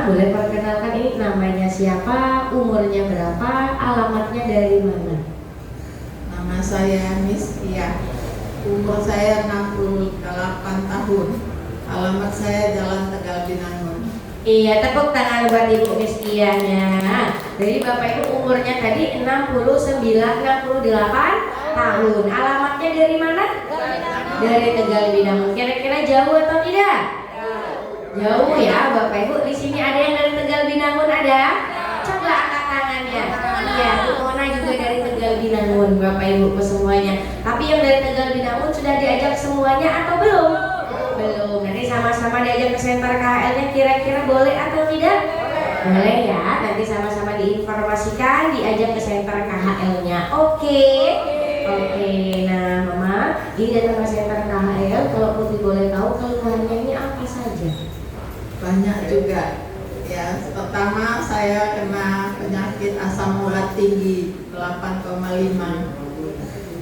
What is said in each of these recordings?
Mama boleh perkenalkan ini namanya siapa, umurnya berapa, alamatnya dari mana? Nama saya Miss Kia. Umur saya 68 tahun. Alamat saya Jalan Tegal Binangun. Iya, tepuk tangan buat Ibu Miss Kia-nya. Jadi Bapak Ibu umurnya tadi 68 tahun. Alamatnya dari mana? Dari Tegal Binangun. Kira-kira jauh atau tidak? Jauh ya Bapak Ibu. Di sini ada yang dari Tegal Binangun, ada? Coba angkat tangannya. Iya, Bu Mona juga dari Tegal Binangun Bapak Ibu semuanya. Tapi yang dari Tegal Binangun sudah diajak semuanya atau belum? Belum. Nanti sama-sama diajak ke center KHL-nya, kira-kira boleh atau tidak? Boleh ya. Nanti sama-sama diinformasikan, diajak ke center KHL-nya. Oke. Nah Mama, ini datang ke center KHL. Kalau Putri boleh tahu keluhannya ini apa saja? Banyak juga. Ya, pertama saya kena penyakit asam urat tinggi 8,5.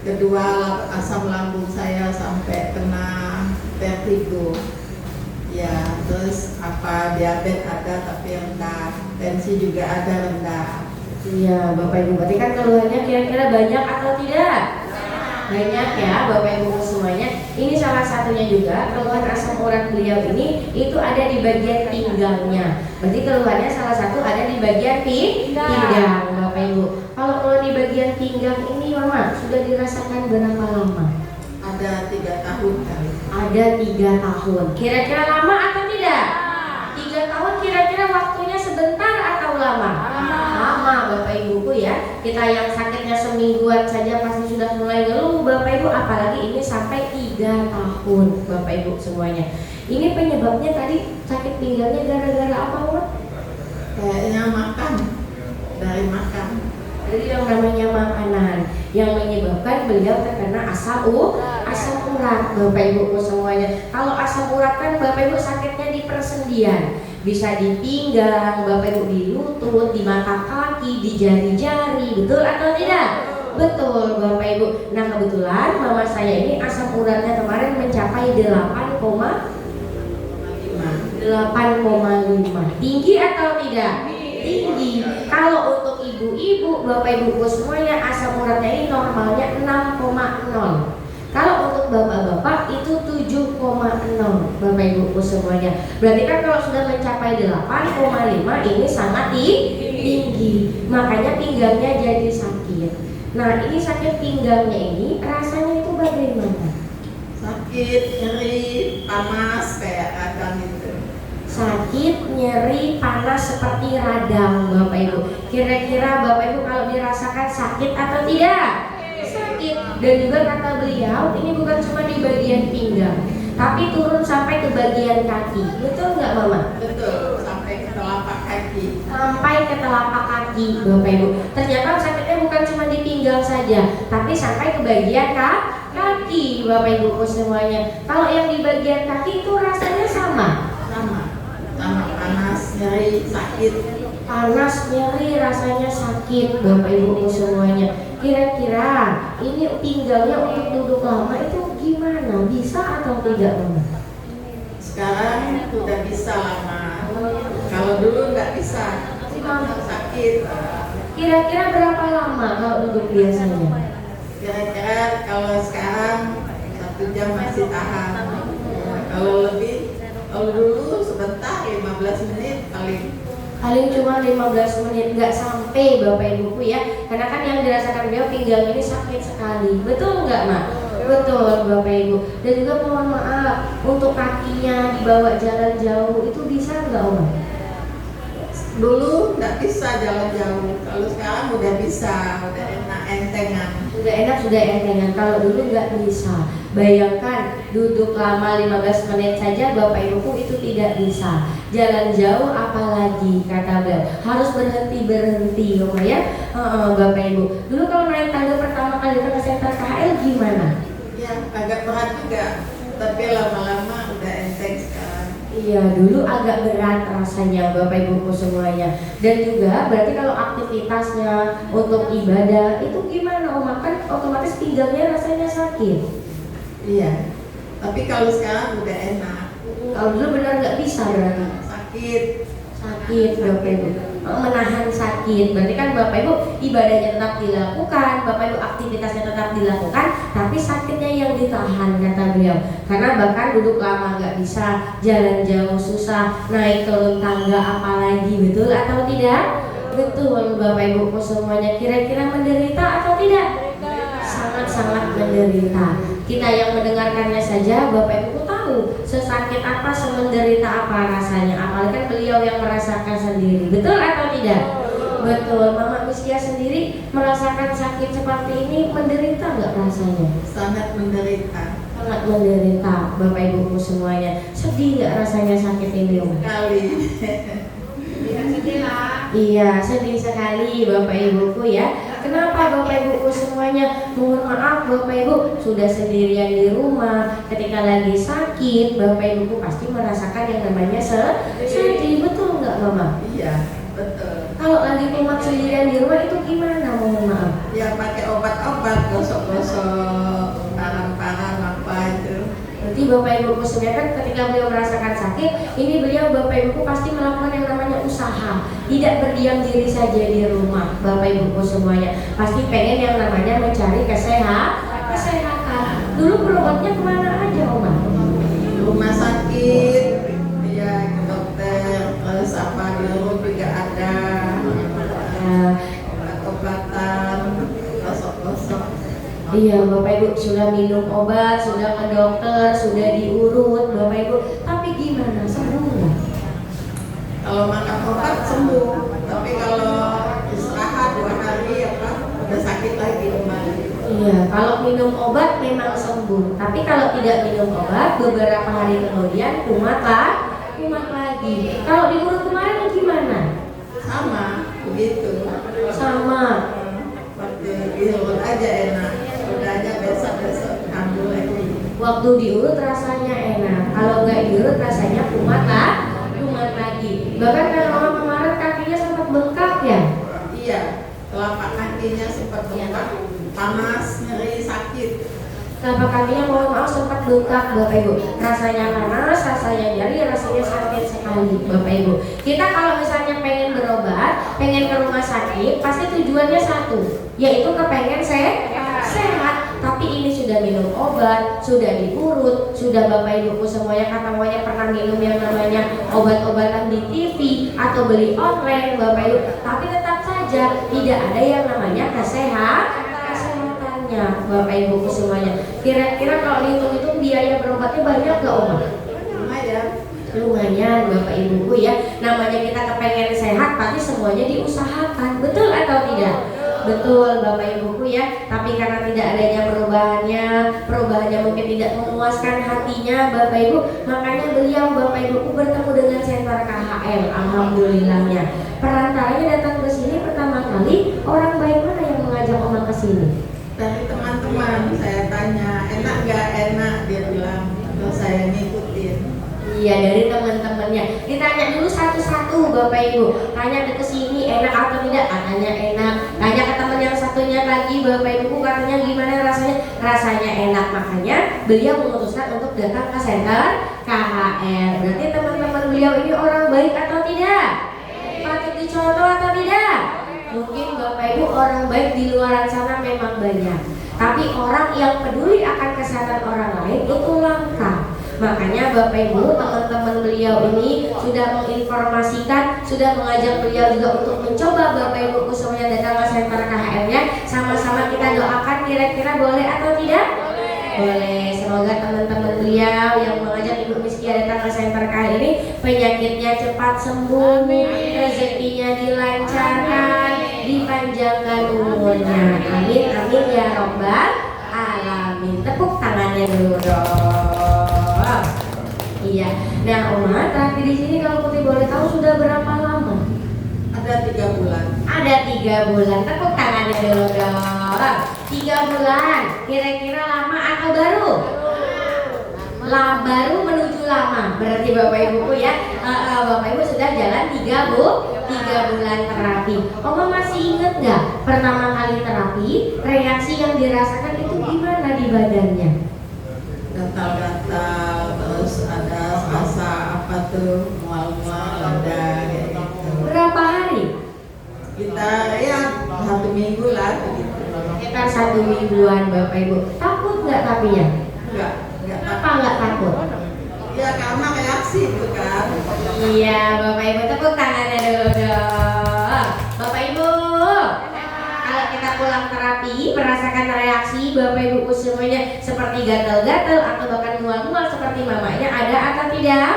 Kedua, asam lambung saya sampai kena vertigo. Ya, terus diabetes ada tapi rendah, tensi juga ada rendah. Iya, Bapak Ibu, berarti kan keluhannya kira-kira banyak atau tidak? Banyak ya Bapak Ibu semuanya. Ini salah satunya juga keluhan asam urat beliau ini itu ada di bagian pinggangnya. Berarti keluhannya salah satu ada di bagian pinggang Bapak Ibu. Kalau di bagian pinggang ini Mama sudah dirasakan berapa lama? Ada 3 tahun kali. Ada 3 tahun. Kira-kira lama atau tidak? 3 tahun kira-kira waktunya sebentar atau lama? Lama Bapak Ibuku ya. Kita yang sakitnya semingguan saja pasti sudah mulai ngeluh Bapak Ibu, apalagi ini sampai 3 tahun Bapak Ibu semuanya. Ini penyebabnya tadi sakit pinggangnya gara-gara apa Mak? Kayaknya dari makan. Jadi yang namanya makanan yang menyebabkan beliau terkena asam urat Bapak Ibu semuanya. Kalau asam urat kan Bapak Ibu sakitnya di persendian, bisa di pinggang, Bapak Ibu di lutut, di mata kaki, di jari-jari, betul atau tidak? Betul Bapak Ibu. Nah kebetulan mama saya ini asam uratnya kemarin mencapai 8,5. Tinggi atau tidak? Tinggi. Kalau untuk ibu-ibu, Bapak Ibu semuanya asam uratnya ini normalnya 6,0. Kalau untuk bapak-bapak itu 7,0 Bapak Ibu semuanya. Berarti kan kalau sudah mencapai 8,5 ini sangat tinggi. Makanya pinggangnya jadi sakit. Nah ini sakit pinggangnya ini rasanya itu bagaimana? Sakit, nyeri, panas kayak radang gitu. Sakit, nyeri, panas seperti radang Bapak Ibu. Kira-kira Bapak Ibu kalau dirasakan sakit atau tidak? Sakit. Dan juga kata beliau ini bukan cuma di bagian pinggang, tapi turun sampai ke bagian kaki. Betul nggak Mama? Betul, sampai ke telapak kaki. Sampai ke telapak kaki Bapak Ibu. Ternyata sakitnya bukan cuma di pinggang saja, tapi sampai ke bagian kaki Bapak Ibu semuanya. Kalau yang di bagian kaki itu rasanya sama Panas, nyeri, sakit. Panas, nyeri, rasanya sakit Bapak Ibu semuanya. Kira-kira ini pinggangnya untuk duduk lama itu gimana? Bisa atau tidak Mama? Sekarang udah bisa lama. Kalau dulu nggak bisa, sakit. Kira-kira berapa lama kalau duduk biasanya? Kira-kira kalau sekarang 1 jam masih tahan. Kalau dulu sebentar 15 menit Paling cuma 15 menit, nggak sampai Bapak Ibuku ya. Karena kan yang dirasakan beliau pinggang ini sakit sekali. Betul nggak Mak? Betul Bapak Ibu. Dan juga mohon maaf untuk kakinya dibawa jalan jauh itu bisa nggak Om? Dulu nggak bisa jalan jauh. Kalau sekarang udah bisa, udah enak entengan. Sudah enak, sudah entengan. Kalau dulu nggak bisa. Bayangkan duduk lama 15 menit saja Bapak Ibuku itu tidak bisa. Jalan jauh apalagi kata beliau harus berhenti ya Bapak Ibu. Dulu kalau naik tangga pertama kali ke center KHL gimana? Ya agak berat juga, tapi lama-lama udah enteng sekarang. Iya dulu agak berat rasanya Bapak Ibu semuanya. Dan juga berarti kalau aktivitasnya untuk ibadah itu gimana Om? Kan otomatis pinggangnya rasanya sakit. Iya, tapi kalau sekarang udah enak. Kalau dulu benar nggak bisa berarti. Sakit sakit Bapak Ibu, menahan sakit. Berarti kan Bapak Ibu ibadahnya tetap dilakukan, Bapak Ibu aktivitasnya tetap dilakukan, tapi sakitnya yang ditahan kata beliau. Karena bahkan duduk lama nggak bisa, jalan jauh susah, naik turun tangga apalagi, betul atau tidak? Betul Bapak Ibu semuanya. Kira-kira menderita atau tidak? Sangat-sangat menderita. Kita yang mendengarkannya saja Bapak Ibu tahu sesakit apa, semenderita apa rasanya. Apalagi kan beliau yang merasakan sendiri. Betul atau tidak? Betul. Mama Miskia sendiri merasakan sakit seperti ini, menderita nggak rasanya? Sangat menderita. Sangat menderita Bapak Ibu semuanya. Sedih nggak rasanya sakit ini? Sekali. Iya, sedih sekali Bapak Ibuku ya. Kenapa Bapak Ibuku semuanya? Mohon maaf Bapak Ibu, sudah sendirian di rumah, ketika lagi sakit, Bapak Ibuku pasti merasakan yang namanya sedih. Betul nggak Mama? Iya, betul. Kalau lagi kumat sendirian di rumah itu gimana? Mohon maaf. Ya pakai obat-obat, gosok-gosok, parang-parang apa itu. Berarti Bapak Ibuku semuanya kan ketika beliau merasakan sakit, ini beliau Bapak Ibuku pasti melakukan yang namanya usaha, tidak berdiam diri saja di rumah. Bapak Ibuku semuanya pasti pengen yang namanya mencari kesehatan. Dulu berobatnya kemana aja Oma? Rumah sakit, ya ke dokter, terus apa dulu juga ada obat-obatan, gosok-gosok. Iya Bapak Ibu sudah minum obat, sudah ke dokter, sudah diurut Bapak Ibu. Tapi gimana, sembuh nggak? Kalau makan obat sembuh, tapi kalau istirahat 2 hari apa udah sakit lagi kembali. Iya, kalau minum obat memang sembuh. Tapi kalau tidak minum obat, beberapa hari kemudian kumat lagi. Kalau diurut kemarin gimana? Sama, begitu. Sama. Waktu diurut aja enak, udah aja besok-besok kambuh lagi. Waktu diurut rasanya enak, kalau nggak diurut rasanya kumat lagi. Bahkan kalau orang kemarin kakinya sempat bengkak ya? Iya, telapak kakinya sempat bengkak, panas, nyeri, sakit. Telapak kakinya mohon maaf sempat bengkak Bapak Ibu. Rasanya panas, rasanya nyeri, rasanya sakit sekali Bapak Ibu. Kita kalau misalnya pengen berobat, pengen ke rumah sakit, pasti tujuannya satu, yaitu kepengen sehat. Tapi ini sudah minum obat, sudah diurut, sudah Bapak Ibuku semuanya katanya pernah minum yang namanya obat-obatan di TV atau beli online Bapak Ibu. Tapi tetap saja tidak ada yang namanya kesehatannya Bapak Ibuku semuanya. Kira-kira kalau dihitung-hitung biaya berobatnya banyak gak Oma? Lumayan Bapak Ibuku ya. Namanya kita kepengen sehat, pasti semuanya diusahakan. Betul atau tidak? Betul Bapak Ibuku ya. Tapi karena tidak adanya perubahannya mungkin tidak memuaskan hatinya Bapak Ibu, makanya beliau Bapak Ibuku bertemu dengan Center KHM. Alhamdulillahnya perantaranya datang ke sini pertama kali. Orang baik mana yang mengajak Oma ke sini? Dari teman-teman saya tanya, enak gak? Enak, dia bilang. Terus saya ngikutin. Iya, dari teman-temannya. Ditanya dulu satu-satu Bapak Ibu. Tanya ke sini enak atau tidak? Katanya enak. Tanya ke teman yang satunya lagi Bapak Ibu, katanya gimana rasanya? Rasanya enak. Makanya beliau memutuskan untuk datang ke Center KHM. Berarti teman-teman beliau ini orang baik atau tidak? Patut dicontoh atau tidak? Mungkin Bapak Ibu orang baik di luar sana memang banyak, tapi orang yang peduli akan kesehatan orang lain itu langka. Makanya Bapak Ibu, teman-teman beliau ini sudah menginformasikan, sudah mengajak beliau juga untuk mencoba Bapak Ibu semuanya datang ke Center KHM-nya. Sama-sama kita doakan, kira-kira boleh atau tidak? Boleh. Semoga teman-teman beliau yang mengajak Ibu Miskia datang ke Center KHM ini penyakitnya cepat sembuh, rezekinya dilancarkan, dipanjangkan umurnya. Amin, amin ya robbal alamin. Tepuk tangannya dulu dong. Iya. Nah, Oma, terakhir di sini kalau Putih boleh tahu sudah berapa lama? Ada 3 bulan. Ada 3 bulan. Tepuk tangannya dulu dong. 3 bulan. Kira-kira lama atau baru? Baru menuju lama. Berarti Bapak Ibuku ya, Bapak Ibu sudah jalan 3 bulan terapi. Oma masih ingat nggak pertama kali terapi, reaksi yang dirasakan itu gimana di badannya? Gatal-gatal, terus ada rasa apa tuh, mual-mual, ada gitu. minggu lah begitu. Sekitar 1 mingguan Bapak Ibu. Takut nggak tapinya? Enggak Apa nggak takut? ya karena reaksi itu kan. Iya Bapak Ibu, tepuk tangannya dulu dong. Bapak Ibu, kalau kita pulang terapi merasakan reaksi Bapak Ibu semuanya seperti gatal-gatal atau bahkan mual-mual seperti mamanya, ada atau tidak?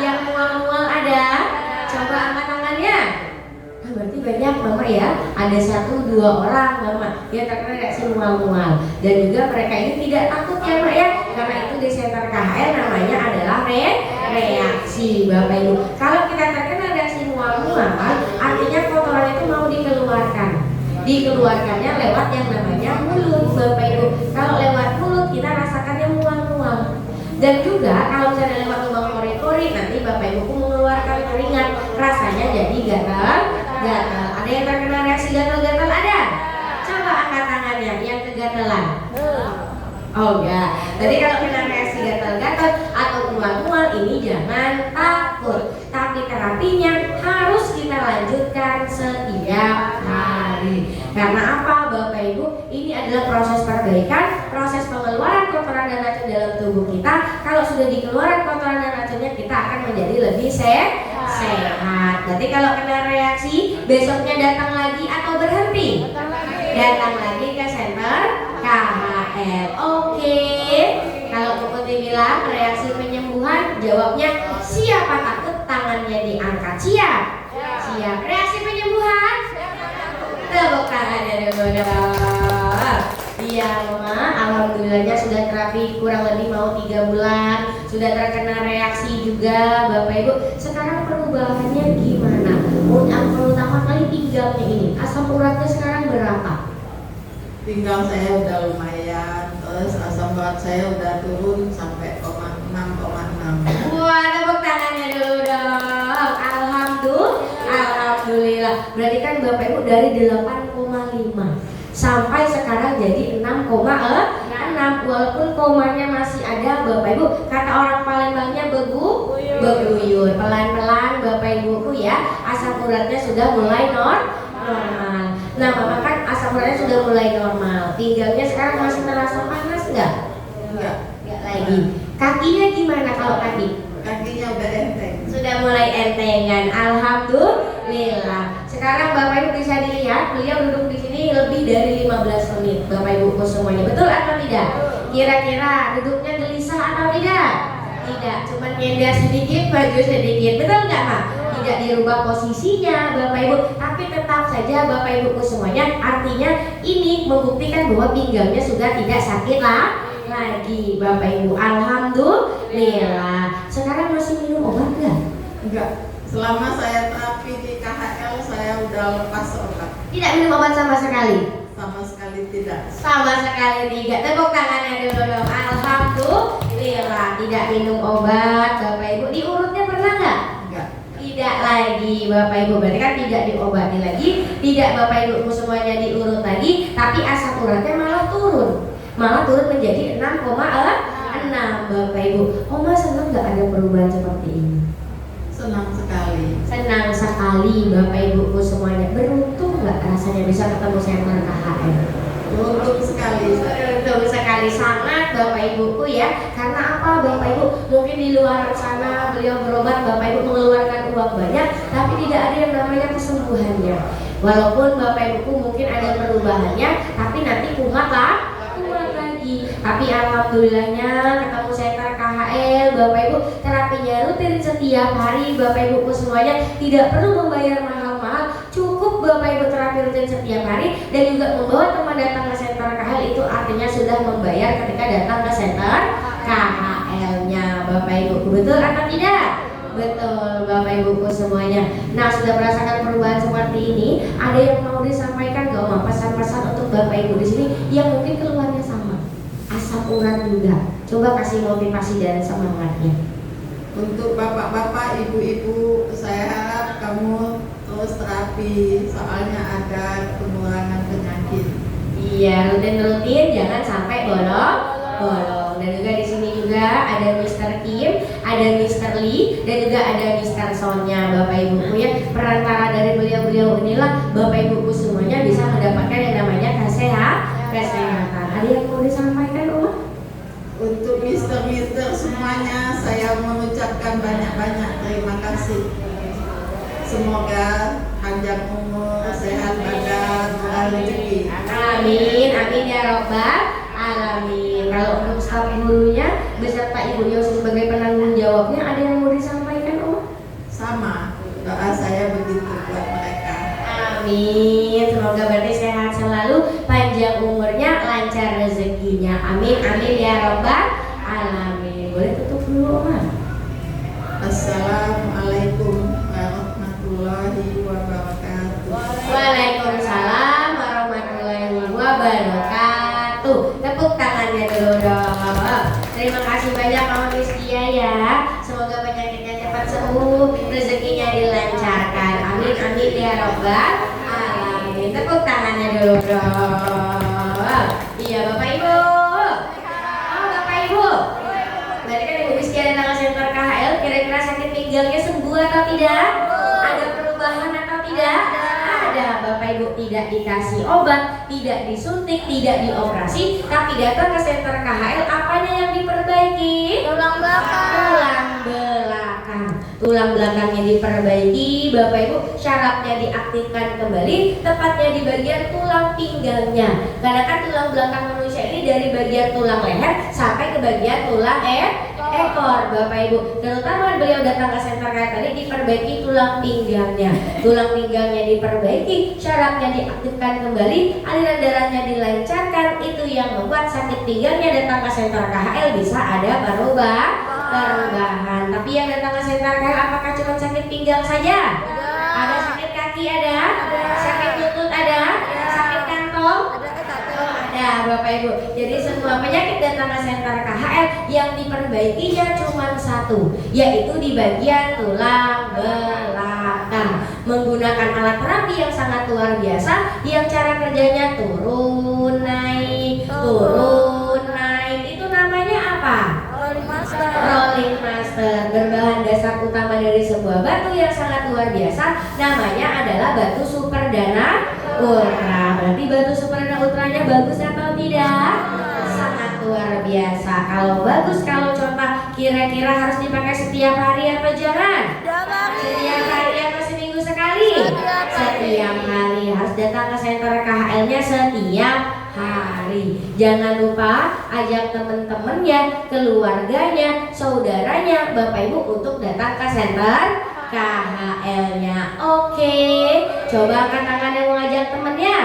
Yang mual-mual ada? Coba angkat tangannya. Nah, berarti banyak mama ya. Ada 1-2 orang mama yang terkena reaksi mual-mual. Dan juga mereka ini tidak takut ya mak ya. Karena itu di center KHL namanya adalah reaksi Bapak Ibu. Kalau kita terkena reaksi mual-mual, artinya kotoran itu mau dikeluarkan. Dikeluarkannya lewat yang namanya mulut Bapak Ibu. Kalau lewat mulut kita rasakannya mual-mual. Dan juga kalau misalnya lewat lubang pori-pori, nanti Bapak Ibu mengeluarkan keringat, rasanya jadi gatal. Ada yang terkena reaksi gatal-gatal ada? Coba angkat tangannya yang kegatalan. Oh enggak. Jadi kalau kena reaksi gatal-gatal atau mual-mual ini jangan takut. Tapi terapinya harus kita lanjutkan setiap hari. Karena apa Bapak Ibu? Ini adalah proses perbaikan, proses pengeluaran kotoran dan racun dalam tubuh kita. Kalau sudah dikeluarkan kotoran dan racunnya, kita akan menjadi lebih sehat. Berarti kalau kena reaksi, besoknya datang lagi atau berhenti? Datang lagi ke center KHL. Oke. Kalau Bu Putih bilang reaksi penyembuhan, jawabnya siapa takut tangannya diangkat. Siap? Siap. Reaksi penyembuhan? Tepuk tangannya dulu dong. Iya mama, alhamdulillahnya sudah terapi kurang lebih mau 3 bulan. Sudah terkena reaksi juga Bapak Ibu. Sekarang perubahannya gimana? Yang pertama kali pinggangnya ini, asam uratnya sekarang berapa? Pinggang saya udah lumayan, terus asam urat saya udah turun sampai 6,6. Wah, tepuk tangannya dulu dong. Alhamdulillah. Berarti kan Bapak Ibu dari 8,5 sampai sekarang jadi 6,6. Walaupun komanya masih ada Bapak Ibu, kata orang Palembangnya beguyur. Pelan-pelan Bapak Ibuku ya, asam uratnya sudah mulai normal. Nah mama kan asam uratnya sudah mulai normal. Pinggangnya sekarang masih terasa panas nggak? Enggak Lagi. Kakinya gimana kalau kaki? Kakinya udah enteng. Sudah mulai entengan. Alhamdulillah. Sekarang Bapak Ibu bisa dilihat beliau duduk di sini lebih dari 15 menit. Bapak Ibu semuanya betul atau tidak? Kira-kira duduknya gelisah atau tidak? Tidak, cuma nyender sedikit, maju sedikit. Betul nggak Mak? Tidak dirubah posisinya Bapak Ibu, tapi tetap saja Bapak Ibu semuanya. Artinya ini membuktikan bahwa pinggangnya sudah tidak sakit lagi Bapak Ibu. Alhamdulillah. Sekarang masih minum obat nggak? Enggak. Selama saya terapi di KHL saya udah lepas obat. Tidak minum obat sama sekali? Sama sekali tidak. Sama sekali tidak. Tepuk tangannya dulu dong. Alhamdulillah. Tidak minum obat Bapak Ibu. Diurutnya pernah nggak? Enggak. Tidak lagi Bapak Ibu. Berarti kan tidak diobati lagi. Tidak Bapak Ibu semuanya diurut lagi. Tapi asam uratnya malah turun. Malah turun menjadi 6,6 Bapak Ibu. Oma senang nggak ada perubahan seperti ini? Senang sekali. Senang sekali Bapak Ibuku semuanya. Beruntung nggak rasanya bisa ketemu center KHL? Beruntung sekali. Beruntung sekali sangat Bapak Ibuku ya. Karena apa Bapak Ibu? Mungkin di luar sana beliau berobat, Bapak Ibu mengeluarkan uang banyak, tapi tidak ada yang namanya kesembuhannya. Walaupun Bapak Ibuku mungkin ada perubahannya, tapi nanti kumat lagi. Tapi alhamdulillahnya ketemu center KHL Bapak Ibu, terapinya rutin setiap hari Bapak Ibuku semuanya, tidak perlu membayar mahal-mahal, cukup Bapak Ibu terapi rutin setiap hari dan juga membawa teman datang ke center KHL. Itu artinya sudah membayar ketika datang ke center KHL-nya Bapak Ibuku. Betul atau tidak? Betul Bapak Ibuku semuanya. Nah sudah merasakan perubahan seperti ini, ada yang mau disampaikan gak Oma? Pesan-pesan untuk Bapak Ibu di sini yang mungkin keluarnya sama, asam urat juga. Coba kasih motivasi dan semangatnya. Untuk bapak-bapak, ibu-ibu, saya harap kamu terus terapi, soalnya ada pengurangan penyakit. Iya, rutin-rutin, jangan sampai bolong. Dan juga di sini juga ada Mr. Kim, ada Mr. Lee, dan juga ada Mr. Sonya Bapak Ibuku ya. Perantara dari beliau-beliau inilah Bapak Ibuku semuanya bisa mendapatkan kesehatan. Ada yang mau disampaikan, Uma? Untuk mister-mister semuanya, saya mengucapkan banyak-banyak terima kasih. Semoga panjang umur, sehat badan, murah rezeki. Amin, amin ya robbal alamin. Kalau untuk staf gurunya beserta Ibu Yosi sebagai penanggung jawabnya, ada yang mau disampaikan, Uma? Sama, doa saya begitu buat mereka. Amin. Semoga berarti sehat selalu, panjang umurnya, lancar rezekinya. Amin, amin ya robbal alamin. Boleh tutup dulu, Oma? Assalamualaikum warahmatullahi wabarakatuh. Waalaikumsalam warahmatullahi wabarakatuh. Tepuk tangannya dulu dong. Terima kasih banyak Mama Miss Dia ya. Semoga penyakitnya cepat sembuh, rezekinya dilancarkan. Amin, amin ya robbal alamin. Tepuk tangannya dulu dong. Iya Bapak Ibu. Oh Bapak Ibu. Berarti kan Ibu Miss Dia datang ke Center KHL, kira-kira sakit pinggangnya sembuh atau tidak? Ada perubahan atau tidak? Ada. Bapak Ibu tidak dikasih obat, tidak disuntik, tidak dioperasi, tapi datang ke Center KHL, apanya yang diperbaiki? Tulang belakang. Tulang belakang. Tulang belakangnya diperbaiki, Bapak Ibu, syarafnya diaktifkan kembali, tepatnya di bagian tulang pinggangnya. Karena kan tulang belakang manusia ini dari bagian tulang leher sampai ke bagian tulang ekor, Bapak Ibu. Terutama beliau datang ke Center kayak tadi, diperbaiki tulang pinggangnya. Tulang pinggangnya diperbaiki, syarafnya diaktifkan kembali, aliran darahnya dilancarkan. Itu yang membuat sakit pinggangnya datang ke Center KHL bisa ada perubahan. Tapi yang datang ke Center KHL apakah cuma sakit pinggang saja? Ada sakit kaki ada? Sakit lutut ada? Sakit kantong? Ada Bapak Ibu. Jadi semua penyakit datang ke Center KHL yang diperbaikinya cuma satu, yaitu di bagian tulang belakang. Menggunakan alat terapi yang sangat luar biasa, yang cara kerjanya turun naik, turun naik. Itu namanya apa? Rolling master. Berbahan dasar utama dari sebuah batu yang sangat luar biasa, namanya adalah batu super dana ultra. Berarti batu super dana ultranya bagus atau tidak? Sangat luar biasa. Kalau bagus, kalau contoh kira-kira harus dipakai setiap hari apa jangan? Setiap hari atau seminggu sekali? Setiap hari. Harus datang ke Center KHL-nya setiap hari. Jangan lupa ajak teman-temannya, keluarganya, saudaranya, Bapak Ibu untuk datang ke Center KHL-nya. Oke, coba angkat tangan yang mau ngajak temennya.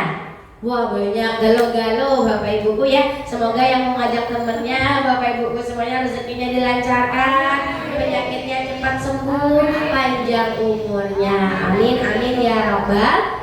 Wah banyak galau-galau Bapak Ibuku ya. Semoga yang mau ngajak temennya, Bapak Ibuku semuanya rezekinya dilancarkan, penyakitnya cepat sembuh, panjang umurnya. Amin, amin ya robbal